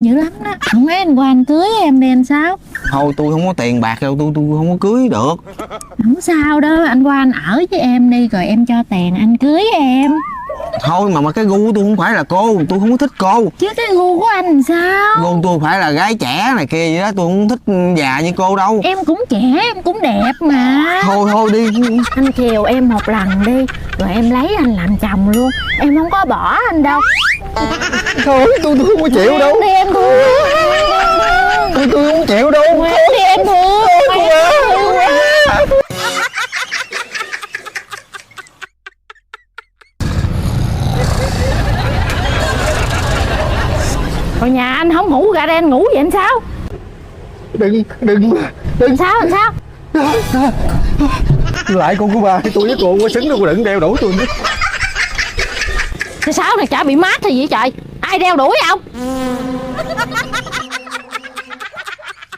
dữ lắm đó. Không mấy anh qua anh cưới em đi anh sao? Thôi tôi không có tiền bạc đâu, tôi không có cưới được. Không sao đó, anh qua anh ở với em đi rồi em cho tiền anh cưới em. Thôi mà cái gu của tôi không phải là cô, tôi không có thích cô. Chứ cái gu của anh làm sao? Gu tôi phải là gái trẻ này kia vậy đó, tôi không thích già như cô đâu. Em cũng trẻ, em cũng đẹp mà. Thôi đi. Anh chiều em một lần đi, rồi em lấy anh làm chồng luôn. Em không có bỏ anh đâu. Thôi tôi không có chịu đâu. Đi em thương. Tôi không chịu đâu. Đi em thương. Rồi nhà anh không ngủ gà đen ngủ vậy anh sao? Đừng Sao anh sao? lại con của bà, tôi với cô có xứng đâu, đừng đeo đuổi tôi nữa. Sao này chả bị mát hay gì trời? Ai đeo đuổi không?